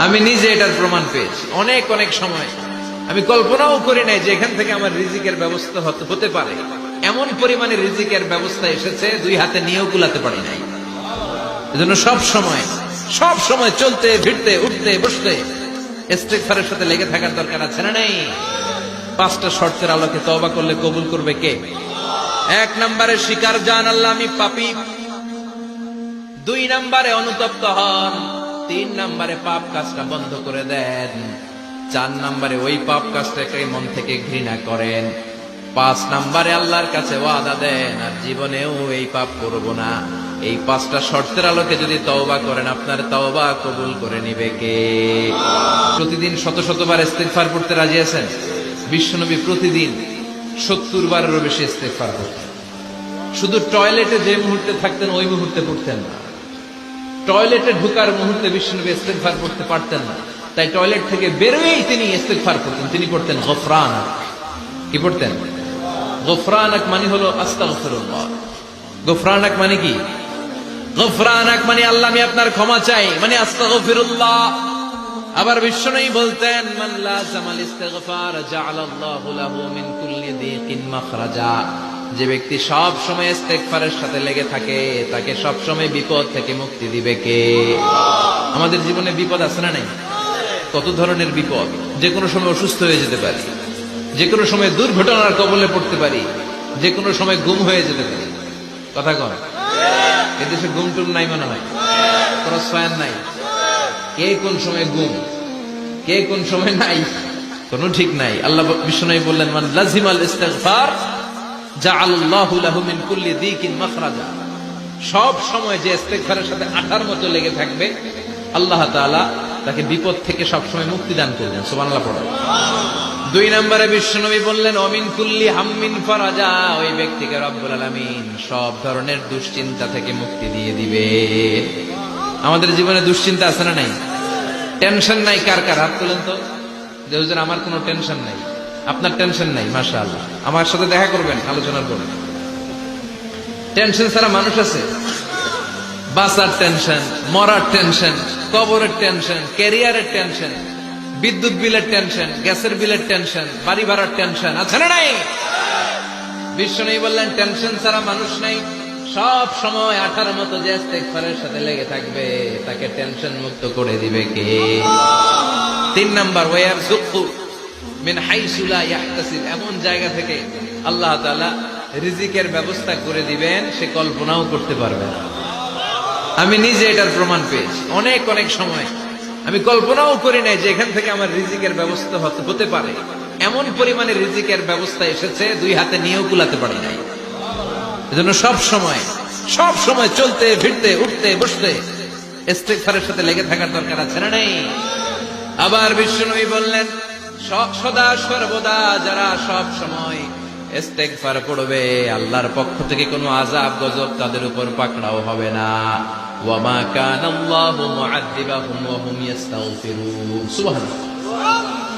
আমি নিজে এটার প্রমাণ পেয়েছি। অনেক অনেক সময় আমি কল্পনাও করি নাই যে এখান থেকে আমার রিজিকের ব্যবস্থা হতে পারে। এমন পরিমাণে রিজিকের ব্যবস্থা এসেছে, দুই হাতে নিয়েও কুলাতে পারি নাই। এজন্য সব সময় চলতে ফিরতে উঠতে বসতে ইস্তিগফারের সাথে লেগে থাকার দরকার আছে না নাই? 5টা শর্তের আলোকে তওবা করলে কবুল করবে কে? 1 নম্বরে স্বীকার জান আল্লাহ আমি পাপী, 2 নম্বরে অনুতপ্ত হন, 3 নম্বরে পাপ কাজটা বন্ধ করে দেন, 4 নম্বরে ওই পাপ কাজটাকে মন থেকে ঘৃণা করেন, 5 নম্বরে আল্লাহর কাছে ওয়াদা দেন আর জীবনেও এই পাপ করব না। এই 5টা শর্তের আলোকে যদি তওবা করেন, আপনার তওবা কবুল করে নিবে কে? প্রতিদিন শত শতবার ইস্তিগফার করতে রাজি আছেন? বিশ্বনবী প্রতিদিন 70 বারেরও বেশি ইস্তিগফার করতেন। শুধু টয়লেটে যে মুহূর্তে থাকতেন ওই মুহূর্তে পড়তেন না। টয়লেটে ঢোকার মুহূর্তে বিশ্বনবী ইস্তিগফার করতে পারতেন না, তাই টয়লেট থেকে বেরোয়েই তিনি ইস্তিগফার করতেন। তিনি পড়তেন গফরানাক। কি পড়তেন? গফরানাক মানে হলো আস্তাগফিরুল্লাহ। গফরানাক মানে কি? গফরানাক মানে আল্লাহ আমি আপনার ক্ষমা চাই, মানে আস্তাগফিরুল্লাহ। আবার বিশ্বনবী বলতেন মান লাযামাল ইস্তিগফার জাআলাল্লাহু লাহু মিন কুল্লি দীকিন মাখরাজা। যে ব্যক্তি সব সময় ইস্তিগফারের সাথে লেগে থাকে তাকে সব সময় বিপদ থেকে মুক্তি দিবে কে? আমাদের জীবনে বিপদ আছে না নাই? কত ধরনের বিপদ! যে কোনো সময় অসুস্থ হয়ে যেতে পারি, যে কোনো সময় দুর্ঘটনার কবলে পড়তে পারি, যে কোনো সময় গুম হয়ে যেতে পারি। কথা কন, এদেশে গুম টুম নাই মনে হয়, ক্রস ফায়ার নাই। কে কোন সময় গুম, কে কোন সময় নাই, কোনো ঠিক নাই। আল্লাহ বিশ্বনবী বললেন মান লাজিমাল ইস্তিগফার জাআলাল্লাহু লাহু মিন কুল্লি দীকিন মাখরাজা। সব সময় যে ইস্তিগফারের সাথে আঠার মতো লেগে থাকবে, আল্লাহ তাআলা তাকে বিপদ থেকে সব সময় মুক্তি দান করবেন। সুবহানাল্লাহ পড়ো। 2 নম্বরে বিশ্বনবী বললেন অমিন কুল্লি হাম্মিন ফারাজা। ওই ব্যক্তিকে রব্বুল আলামিন সব ধরনের দুশ্চিন্তা থেকে মুক্তি দিয়ে দিবে। আমাদের জীবনে দুশ্চিন্তা আছে না নাই? টেনশন নাই কার কার? হাত তুলেন তো। যে হুজুর আমার কোনো টেনশন নাই। আপনার টেনশন নাই, মাশাআল্লাহ। আমার সাথে দেখা করবেন, আলোচনা করবেন। টেনশন ছাড়া মানুষ আছে? বাসার টেনশন, মরার টেনশন, কবরের টেনশন, ক্যারিয়ারের টেনশন, বিদ্যুৎ বিলের টেনশন, গ্যাসের বিলের টেনশন, বাড়ি ভাড়ার টেনশন আছে না নাই? বিশ্বনবী বললেন টেনশন ছাড়া মানুষ নাই। সব সময় আঠার মতো যে ইস্তিগফারের সাথে লেগে থাকবে তাকে টেনশন মুক্ত করে দিবে কে? 3 নাম্বার ওয়ারযুকহু মিন হাইসু লা ইয়াহতাসিব। এমন জায়গা থেকে আল্লাহ তাআলা রিজিকের ব্যবস্থা করে দিবেন সে কল্পনাও করতে পারবে না। আমি নিজে এটার প্রমাণ পেয়েছি। অনেক অনেক সময় আমি কল্পনাও করি নাই যে এখান থেকে আমার রিজিকের ব্যবস্থা হতে পারে। এমন পরিমাণে রিজিকের ব্যবস্থা এসেছে, 2 হাতে নিয়েও কুলাতে পারি নাই। এজন্য সব সময় চলতে ফিরতে উঠতে বসতে ইস্তিগফারের সাথে লেগে থাকার দরকার আছে না নাই? আবার বিশ্বনবী বললেন সদা সর্বদা যারা সব সময় ইস্তিগফার পড়বে আল্লাহর পক্ষ থেকে কোনো আযাব গজব তাদের উপর পাকড়াও হবে না। ওয়া মা কানাল্লাহু মুআযযিবাহুম ওয়া হুম ইস্তাগফিরুন। সুবহানাল্লাহ।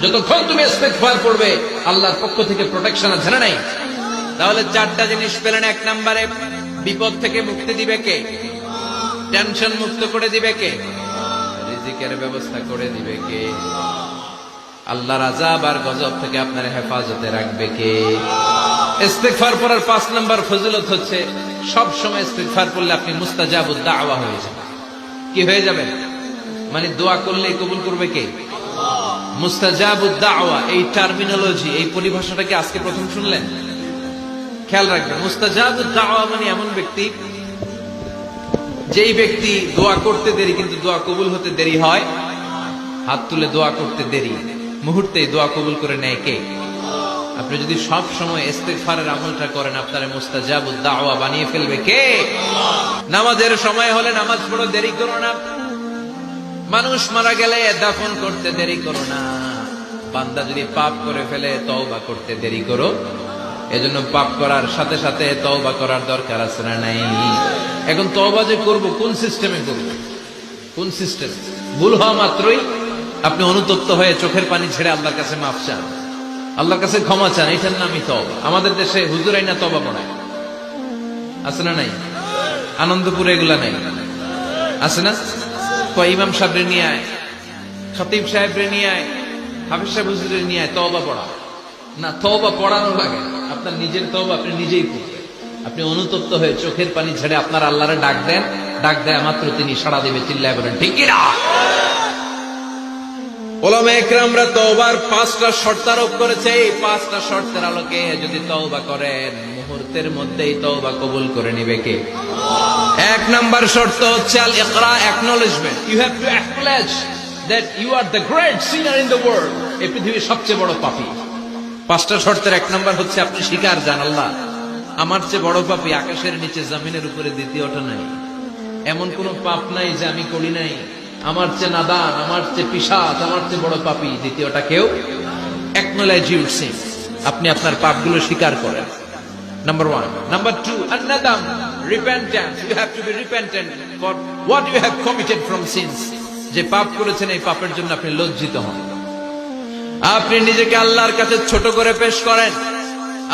যতক্ষণ তুমি ইস্তিগফার পড়বে আল্লাহর পক্ষ থেকে প্রোটেকশন আছে না নাই? তাহলে 4টা জিনিস পেলেন। 1 নম্বরে বিপদ থেকে মুক্তি দিবে কে? টেনশন মুক্ত করে দিবে কে? রিজিকের ব্যবস্থা করে দিবে কে? আল্লাহর আযাব আর গজব থেকে আপনার হেফাজতে রাখবে কে? ইস্তিগফার পড়ার 5 নম্বর ফজিলত হচ্ছে সব সময় ইস্তিগফার পড়লে আপনি মুস্তাজাবুদ দাওয়া হয়ে যাবেন। কি হয়ে যাবেন? মানে দোয়া করলেই কবুল করবে কে? মুস্তাজাবুদ দাওয়া। এই টার্মিনোলজি, এই পরিভাষাটা কি আজকে প্রথম শুনলেন? খেয়াল রাখবেন, মুস্তাজাবুদ দাওয়া মানে এমন ব্যক্তি যেই ব্যক্তি দোয়া করতে দেরি কিন্তু দোয়া কবুল হতে দেরি হয়। হাত তুলে দোয়া করতে দেরি, মুহূর্তেই দোয়া কবুল করে নেয় কে? আপনি যদি সব সময় ইস্তিগফারের আমলটা করেন আপনার মুস্তাজাবুদ দাওয়া বানিয়ে ফেলবে কে? নামাজের সময় হলে নামাজ পড়ো, দেরি করো না। মানুষ মারা গেলে দাফন করতে দেরি করো না। বান্দা যদি পাপ করে ফেলে তওবা করতে দেরি করো। এজন্য পাপ করার সাথে সাথে তওবা করার দরকার আছে না নাই? এখন তওবা যে করব কোন সিস্টেমে করব? কোন সিস্টেম? ভুল হওয়া মাত্রই আপনি অনুতপ্ত হয়ে চোখের পানি ছেড়ে আল্লাহর কাছে মাফ চান, আল্লাহর কাছে ক্ষমা চান। এটার নামই তওবা। আমাদের দেশে হুজুরাই না তওবা পড়ায়, আছে না নাই? আনন্দপুরে এগুলা নাই, আছে না? কয় ইমাম সাহেব নিয়ে আয়, খতিব সাহেবরে নিয়ে আয়, হাফিজ সাহেব হুজুরে নিয়ে আয়, তওবা পড়া না, তওবা পড়ানো লাগে না। আপনার নিজের তওবা আপনি নিজেই পড়বেন। আপনি অনুতপ্ত হয়ে চোখের পানি ছেড়ে আপনার আল্লাহরে ডাক দেন, ডাক দেয় মাত্র তিনি সাড়া দেবে। চিল্লায় বলেন ঠিক কি না? ওলামায়ে কেরামরা তওবার 5টা শর্ত আরোপ করেছে। এই 5টা শর্তের আলোকে যদি তওবা করেন, মুহূর্তের মধ্যেই তওবা কবুল করে নিবে কে? 1 নাম্বার শর্ত হচ্ছে আল ইকরা, acknowledgement. You have to acknowledge that you are the great sinner in the world. এই পৃথিবীর সবচেয়ে বড় পাপী। 5টা শর্তের 1 নাম্বার হচ্ছে আপনি স্বীকার জান, আল্লাহ আমার চেয়ে বড় পাপী আকাশের নিচে জমিনের উপরে দ্বিতীয়টা নাই। এমন কোন পাপ নাই যে আমি করি নাই। আমার চেয়ে নাদান, আমার চেয়ে পিশাচ, আমার চেয়ে বড় পাপী দ্বিতীয়টা কেউ। অ্যাকনলেজ ইউর সিন, আপনি আপনার পাপগুলো স্বীকার করেন। নাম্বার 1। নাম্বার 2, আন-নাদাম, repentance. You have to be repentant for what you have committed from sins. যে পাপ করেছেন এই পাপের জন্য আপনি লজ্জিত হন। আপনি নিজেকে আল্লাহর কাছে ছোট করে পেশ করেন,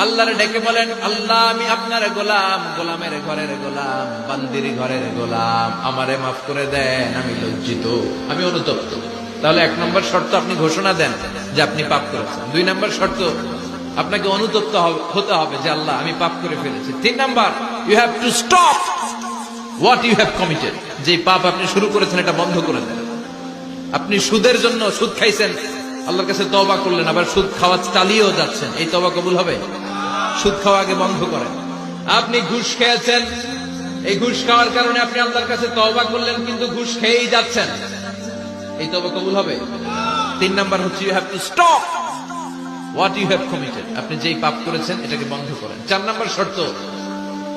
আল্লাহরে ডেকে বলেন, আল্লাহ আমি আপনার গোলাম, গোলামের ঘরের গোলাম, বান্দির ঘরের গোলাম, আমারে মাফ করে দেন, আমি লজ্জিত, আমি অনুতপ্ত। তাহলে 1 নম্বর শর্ত আপনি ঘোষণা দেন যে আপনি পাপ করেছেন। 2 নম্বর শর্ত আপনাকে অনুতপ্ত হতে হবে যে আল্লাহ আমি পাপ করে ফেলেছি। 3 number, you have to stop what you have committed. যে পাপ আপনি শুরু করেছেন এটা বন্ধ করে দেন। আপনি সুদের জন্য সুদ খাইছেন, আল্লাহর কাছে তওবা করলেন, আবার সুদ খাওয়া চালিয়েও যাচ্ছেন, এই তওবা কবুল হবে? সুদ খাওয়া আগে বন্ধ করেন। আপনি ঘুষ খেয়েছেন, এই ঘুষ খাওয়ার কারণে আপনি আল্লাহর কাছে তওবা করলেন, কিন্তু ঘুষ খেয়েই যাচ্ছেন, এই তওবা কবুল হবে? 3 নাম্বার হচ্ছে you have to stop what you have committed. আপনি যেই পাপ করেছেন এটাকে বন্ধ করেন। 4 নাম্বার শর্ত,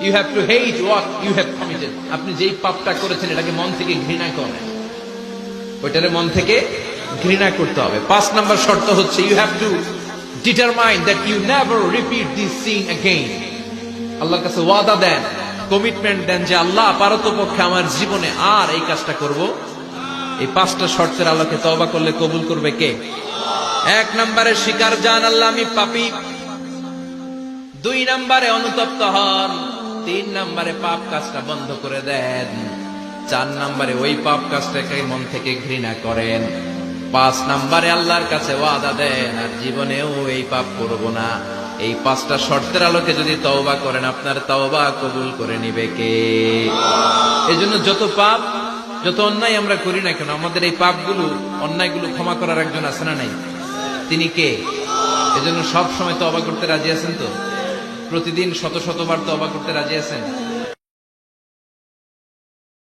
you have to hate what you have committed. আপনি যেই পাপটা করেছেন এটাকে মন থেকে ঘৃণা করেন, ওইটারে মন থেকে ঘৃণা করতে হবে। 5 নাম্বার শর্ত হচ্ছে you have to determine that you never repeat this sin again. আল্লাহর কাছে ওয়াদা দেন, কমিটমেন্ট দেন যে আল্লাহ পারতপক্ষে আমার জীবনে আর এই কাজটা করব। এই 5টা শর্তের আলোকে তওবা করলে কবুল করবে কে? 1 নম্বরে স্বীকার জান, আল্লাহ আমি পাপী। 2 নম্বরে অনুতপ্ত হন। 3 নম্বরে পাপ কাজটা বন্ধ করে দেন। 4 নম্বরে ওই পাপ কাজটাকে মন থেকে ঘৃণা করেন। 5 নম্বরে আল্লাহর কাছে ওয়াদা দেন আর জীবনেও এই পাপ করব না। এই 5টা শর্তের আলোকে যদি তওবা করেন, আপনার তওবা কবুল করে নিবে কে? এজন্য যত পাপ, যত অন্যায় আমরা করি না কেন, আমাদের এই পাপগুলো, অন্যায়গুলো ক্ষমা করার একজন আছে না নাই? তিনি কে? এজন্য সব সময় তওবা করতে রাজি আছেন তো? প্রতিদিন শত শতবার তওবা করতে রাজি আছেন?